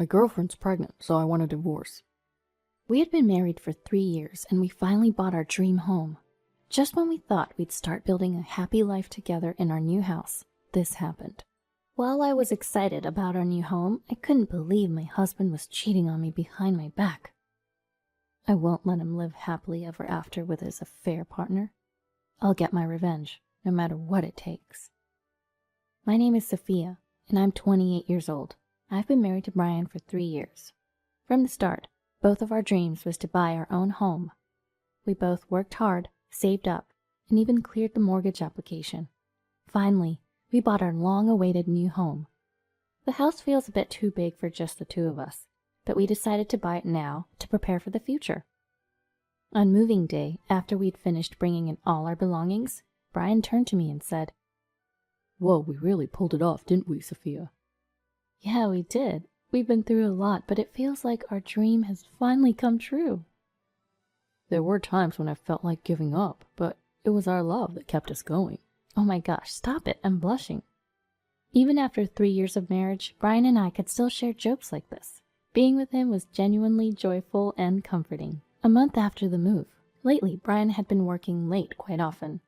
My girlfriend's pregnant, so I want a divorce. We had been married for 3 years, and we finally bought our dream home. Just when we thought we'd start building a happy life together in our new house, this happened. While I was excited about our new home, I couldn't believe my husband was cheating on me behind my back. I won't let him live happily ever after with his affair partner. I'll get my revenge, no matter what it takes. My name is Sophia, and I'm 28 years old. I've been married to Brian for 3 years. From the start, both of our dreams was to buy our own home. We both worked hard, saved up, and even cleared the mortgage application. Finally, we bought our long-awaited new home. The house feels a bit too big for just the two of us, but we decided to buy it now to prepare for the future. On moving day, after we'd finished bringing in all our belongings, Brian turned to me and said, Whoa, we really pulled it off, didn't we, Sophia? Yeah, we did. We've been through a lot, but it feels like our dream has finally come true. There were times when I felt like giving up, but it was our love that kept us going. Oh my gosh, stop it, I'm blushing. Even after 3 years of marriage, Brian and I could still share jokes like this. Being with him was genuinely joyful and comforting. A month after the move, lately Brian had been working late quite often.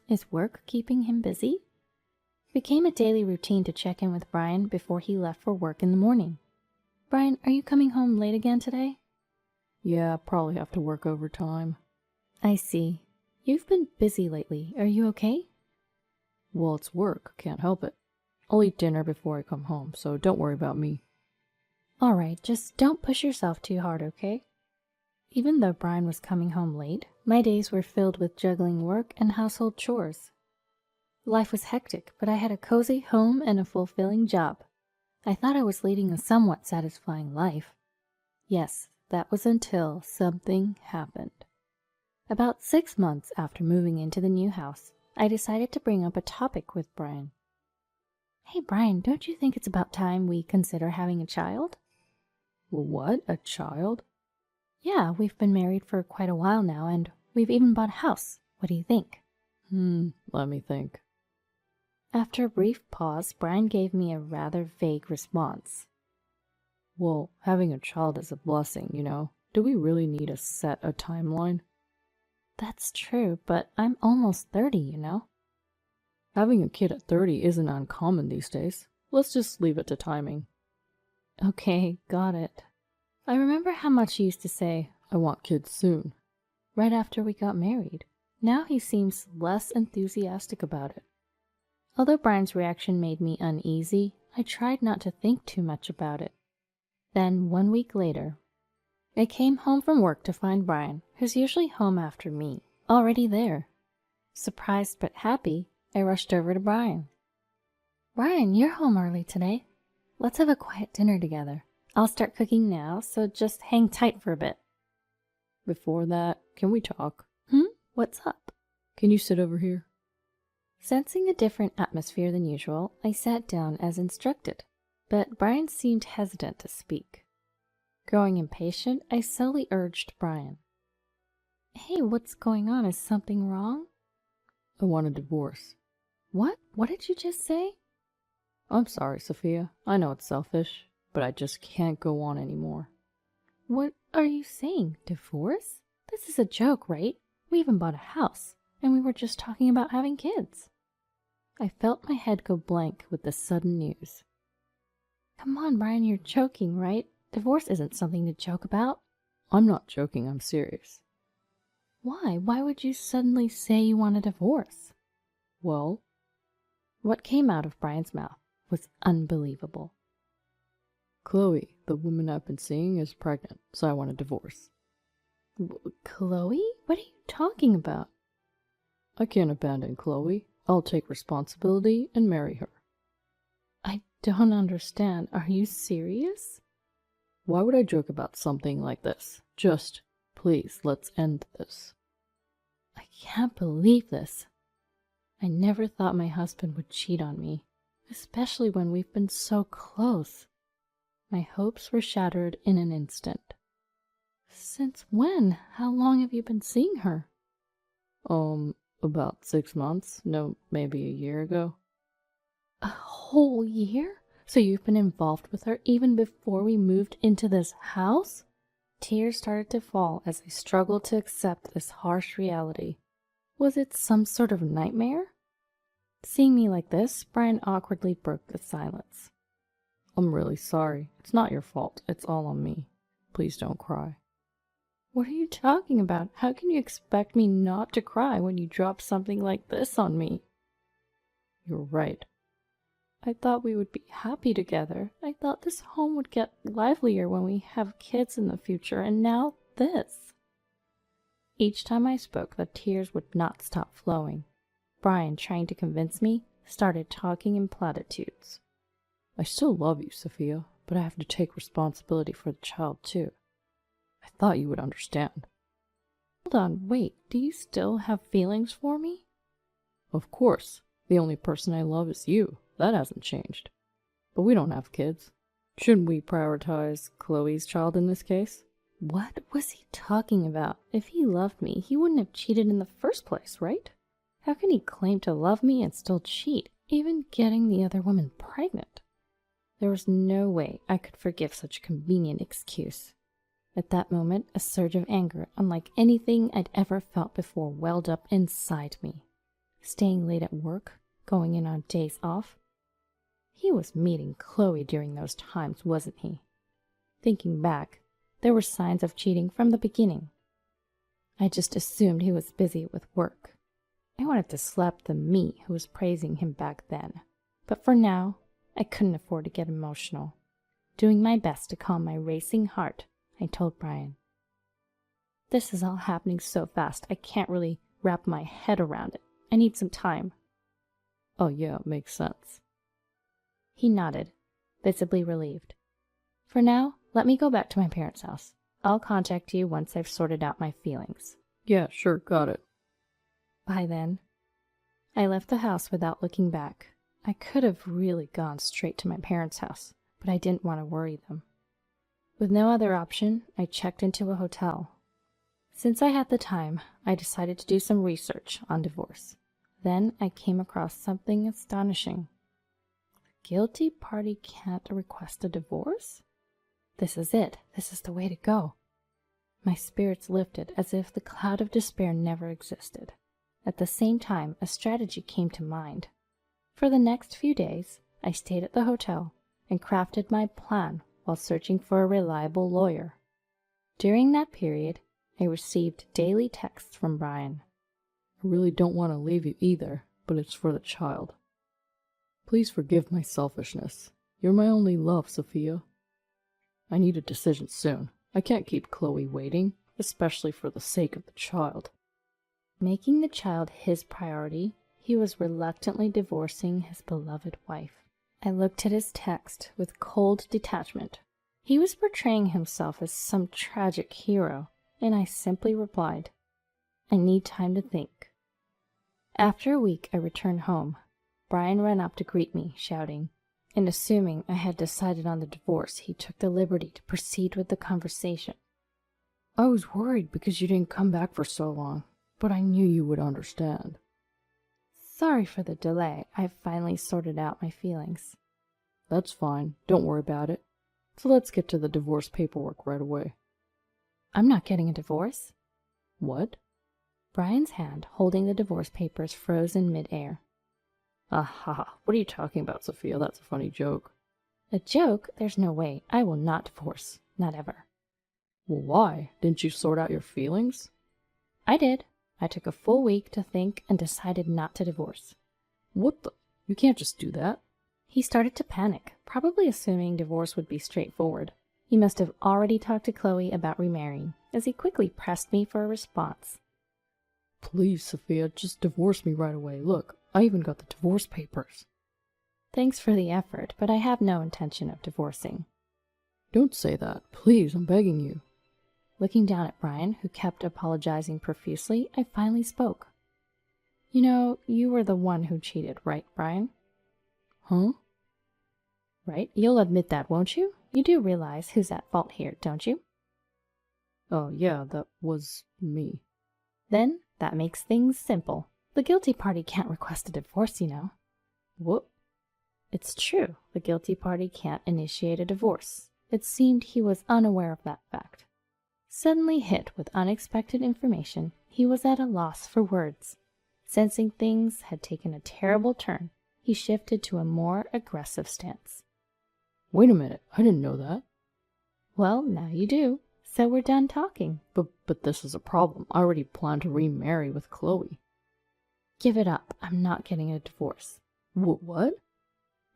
Is work keeping him busy? It became a daily routine to check in with Brian before he left for work in the morning. Brian, are you coming home late again today? Yeah, probably have to work overtime. I see. You've been busy lately. Are you okay? Well, it's work. Can't help it. I'll eat dinner before I come home, so don't worry about me. All right, just don't push yourself too hard, okay? Even though Brian was coming home late, my days were filled with juggling work and household chores. Life was hectic, but I had a cozy home and a fulfilling job. I thought I was leading a somewhat satisfying life. Yes, that was until something happened. About 6 months after moving into the new house, I decided to bring up a topic with Brian. Hey Brian, don't you think it's about time we consider having a child? What? A child? Yeah, we've been married for quite a while now, and we've even bought a house. What do you think? Let me think. After a brief pause, Brian gave me a rather vague response. Well, having a child is a blessing, you know. Do we really need to set a timeline? That's true, but I'm almost 30, you know. Having a kid at 30 isn't uncommon these days. Let's just leave it to timing. Okay, got it. I remember how much he used to say, I want kids soon. Right after we got married. Now he seems less enthusiastic about it. Although Brian's reaction made me uneasy, I tried not to think too much about it. Then, 1 week later, I came home from work to find Brian, who's usually home after me, already there. Surprised but happy, I rushed over to Brian. Brian, you're home early today. Let's have a quiet dinner together. I'll start cooking now, so just hang tight for a bit. Before that, can we talk? What's up? Can you sit over here? Sensing a different atmosphere than usual, I sat down as instructed, but Brian seemed hesitant to speak. Growing impatient, I slowly urged Brian. Hey, what's going on? Is something wrong? I want a divorce. What? What did you just say? I'm sorry, Sophia. I know it's selfish, but I just can't go on anymore. What are you saying? Divorce? This is a joke, right? We even bought a house, and we were just talking about having kids. I felt my head go blank with the sudden news. Come on, Brian, you're joking, right? Divorce isn't something to joke about. I'm not joking, I'm serious. Why? Why would you suddenly say you want a divorce? Well, what came out of Brian's mouth was unbelievable. Chloe, the woman I've been seeing, is pregnant, so I want a divorce. Chloe? What are you talking about? I can't abandon Chloe. I'll take responsibility and marry her. I don't understand. Are you serious? Why would I joke about something like this? Just, please, let's end this. I can't believe this. I never thought my husband would cheat on me, especially when we've been so close. My hopes were shattered in an instant. Since when? How long have you been seeing her? About 6 months. No, maybe a year ago. A whole year? So you've been involved with her even before we moved into this house? Tears started to fall as I struggled to accept this harsh reality. Was it some sort of nightmare? Seeing me like this, Brian awkwardly broke the silence. I'm really sorry. It's not your fault. It's all on me. Please don't cry. What are you talking about? How can you expect me not to cry when you drop something like this on me? You're right. I thought we would be happy together. I thought this home would get livelier when we have kids in the future, and now this. Each time I spoke, the tears would not stop flowing. Brian, trying to convince me, started talking in platitudes. I still love you, Sophia, but I have to take responsibility for the child, too. I thought you would understand. Hold on, wait, do you still have feelings for me? Of course. The only person I love is you. That hasn't changed. But we don't have kids. Shouldn't we prioritize Chloe's child in this case? What was he talking about? If he loved me, he wouldn't have cheated in the first place, right? How can he claim to love me and still cheat, even getting the other woman pregnant? There was no way I could forgive such a convenient excuse. At that moment, a surge of anger, unlike anything I'd ever felt before, welled up inside me. Staying late at work, going in on days off. He was meeting Chloe during those times, wasn't he? Thinking back, there were signs of cheating from the beginning. I just assumed he was busy with work. I wanted to slap the me who was praising him back then. But for now, I couldn't afford to get emotional. Doing my best to calm my racing heart, I told Brian. This is all happening so fast, I can't really wrap my head around it. I need some time. Oh yeah, it makes sense. He nodded, visibly relieved. For now, let me go back to my parents' house. I'll contact you once I've sorted out my feelings. Yeah, sure, got it. By then, I left the house without looking back. I could have really gone straight to my parents' house, but I didn't want to worry them. With no other option, I checked into a hotel. Since I had the time, I decided to do some research on divorce. Then I came across something astonishing. The guilty party can't request a divorce? This is it. This is the way to go. My spirits lifted as if the cloud of despair never existed. At the same time, a strategy came to mind. For the next few days, I stayed at the hotel and crafted my plan while searching for a reliable lawyer. During that period, I received daily texts from Brian. I really don't want to leave you either, but it's for the child. Please forgive my selfishness. You're my only love, Sophia. I need a decision soon. I can't keep Chloe waiting, especially for the sake of the child. Making the child his priority, he was reluctantly divorcing his beloved wife. I looked at his text with cold detachment. He was portraying himself as some tragic hero, and I simply replied, I need time to think. After a week, I returned home. Brian ran up to greet me, shouting, and assuming I had decided on the divorce, he took the liberty to proceed with the conversation. I was worried because you didn't come back for so long, but I knew you would understand. Sorry for the delay. I've finally sorted out my feelings. That's fine. Don't worry about it. So let's get to the divorce paperwork right away. I'm not getting a divorce. What? Brian's hand, holding the divorce papers, froze in midair. Aha, what are you talking about, Sophia? That's a funny joke. A joke? There's no way. I will not divorce. Not ever. Well, why? Didn't you sort out your feelings? I did. I took a full week to think and decided not to divorce. What the? You can't just do that. He started to panic, probably assuming divorce would be straightforward. He must have already talked to Chloe about remarrying, as he quickly pressed me for a response. Please, Sophia, just divorce me right away. Look, I even got the divorce papers. Thanks for the effort, but I have no intention of divorcing. Don't say that. Please, I'm begging you. Looking down at Brian, who kept apologizing profusely, I finally spoke. You know, you were the one who cheated, right, Brian? Huh? Right? You'll admit that, won't you? You do realize who's at fault here, don't you? Oh, yeah, that was me. Then that makes things simple. The guilty party can't request a divorce, you know. What? It's true, the guilty party can't initiate a divorce. It seemed he was unaware of that fact. Suddenly hit with unexpected information, he was at a loss for words. Sensing things had taken a terrible turn, he shifted to a more aggressive stance. Wait a minute, I didn't know that. Well, now you do, so we're done talking. But this is a problem. I already plan to remarry with Chloe. Give it up, I'm not getting a divorce. What?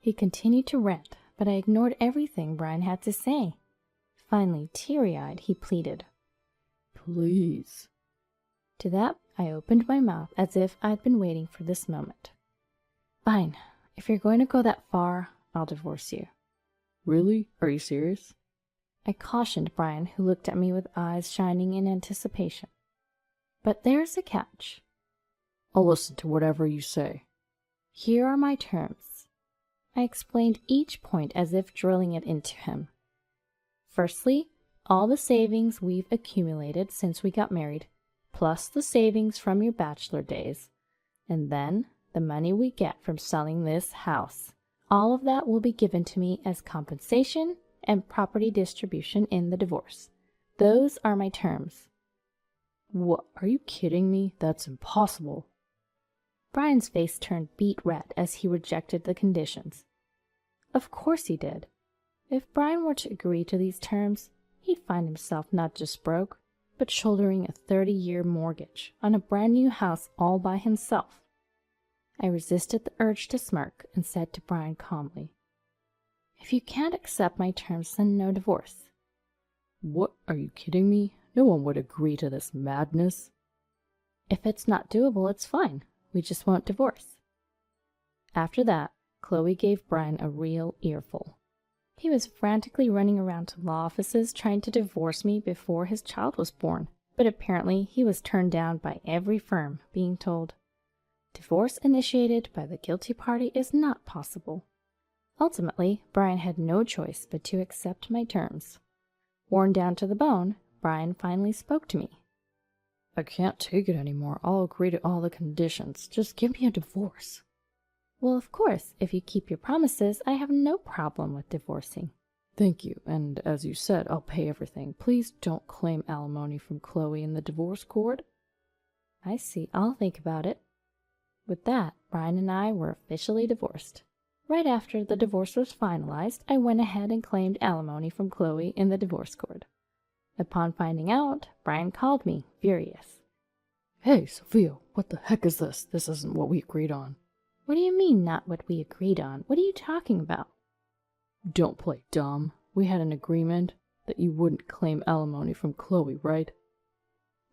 He continued to rant, but I ignored everything Brian had to say. Finally, teary-eyed, he pleaded. Please. To that, I opened my mouth as if I'd been waiting for this moment. Fine, if you're going to go that far, I'll divorce you. Really? Are you serious? I cautioned Brian, who looked at me with eyes shining in anticipation. But there's a catch. I'll listen to whatever you say. Here are my terms. I explained each point as if drilling it into him. Firstly, all the savings we've accumulated since we got married, plus the savings from your bachelor days, and then the money we get from selling this house. All of that will be given to me as compensation and property distribution in the divorce. Those are my terms. What? Are you kidding me? That's impossible. Brian's face turned beet red as he rejected the conditions. Of course he did. If Brian were to agree to these terms, he'd find himself not just broke, but shouldering a 30-year mortgage on a brand new house all by himself. I resisted the urge to smirk and said to Brian calmly, If you can't accept my terms, then no divorce. What? Are you kidding me? No one would agree to this madness. If it's not doable, it's fine. We just won't divorce. After that, Chloe gave Brian a real earful. He was frantically running around to law offices trying to divorce me before his child was born, but apparently he was turned down by every firm, being told, Divorce initiated by the guilty party is not possible. Ultimately, Brian had no choice but to accept my terms. Worn down to the bone, Brian finally spoke to me. I can't take it anymore. I'll agree to all the conditions. Just give me a divorce. Well, of course, if you keep your promises, I have no problem with divorcing. Thank you, and as you said, I'll pay everything. Please don't claim alimony from Chloe in the divorce court. I see. I'll think about it. With that, Brian and I were officially divorced. Right after the divorce was finalized, I went ahead and claimed alimony from Chloe in the divorce court. Upon finding out, Brian called me, furious. Hey, Sophia, what the heck is this? This isn't what we agreed on. What do you mean, not what we agreed on? What are you talking about? Don't play dumb. We had an agreement that you wouldn't claim alimony from Chloe, right?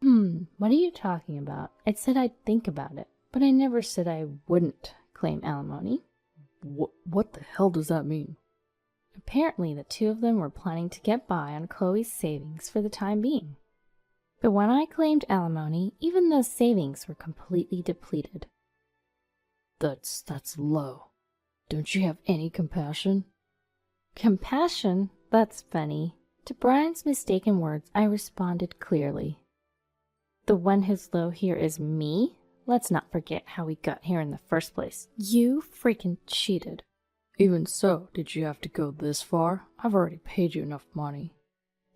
What are you talking about? I said I'd think about it, but I never said I wouldn't claim alimony. What the hell does that mean? Apparently, the two of them were planning to get by on Chloe's savings for the time being. But when I claimed alimony, even those savings were completely depleted. That's low. Don't you have any compassion? Compassion? That's funny. To Brian's mistaken words, I responded clearly. The one who's low here is me? Let's not forget how we got here in the first place. You freaking cheated. Even so, did you have to go this far? I've already paid you enough money.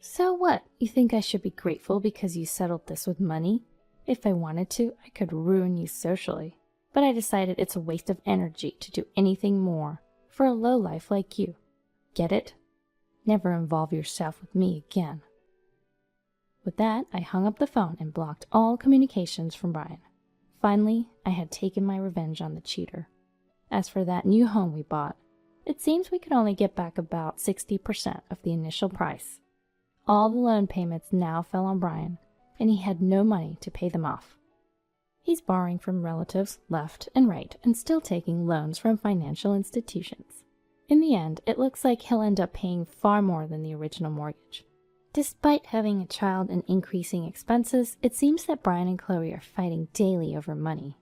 So what? You think I should be grateful because you settled this with money? If I wanted to, I could ruin you socially. But I decided it's a waste of energy to do anything more for a lowlife like you. Get it? Never involve yourself with me again. With that, I hung up the phone and blocked all communications from Brian. Finally, I had taken my revenge on the cheater. As for that new home we bought, it seems we could only get back about 60% of the initial price. All the loan payments now fell on Brian, and he had no money to pay them off. He's borrowing from relatives left and right and still taking loans from financial institutions. In the end, it looks like he'll end up paying far more than the original mortgage. Despite having a child and increasing expenses, it seems that Brian and Chloe are fighting daily over money.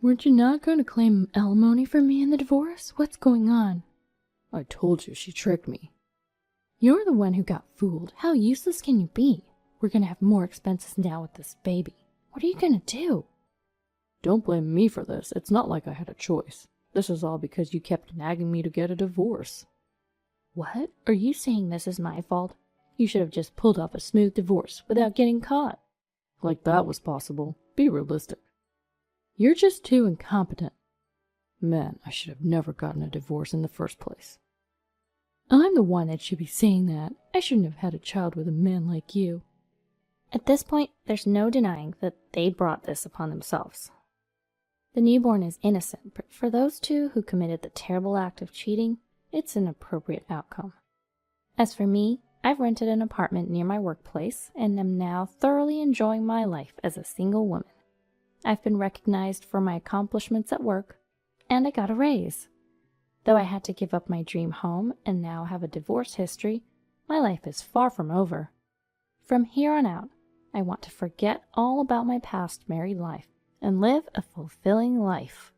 Weren't you not going to claim alimony for me in the divorce? What's going on? I told you she tricked me. You're the one who got fooled. How useless can you be? We're going to have more expenses now with this baby. What are you going to do? Don't blame me for this. It's not like I had a choice. This is all because you kept nagging me to get a divorce. What? Are you saying this is my fault? You should have just pulled off a smooth divorce without getting caught. Like that was possible. Be realistic. You're just too incompetent. Man, I should have never gotten a divorce in the first place. I'm the one that should be saying that. I shouldn't have had a child with a man like you. At this point, there's no denying that they brought this upon themselves. The newborn is innocent, but for those two who committed the terrible act of cheating, it's an appropriate outcome. As for me, I've rented an apartment near my workplace and am now thoroughly enjoying my life as a single woman. I've been recognized for my accomplishments at work, and I got a raise. Though I had to give up my dream home and now have a divorce history, my life is far from over. From here on out, I want to forget all about my past married life and live a fulfilling life.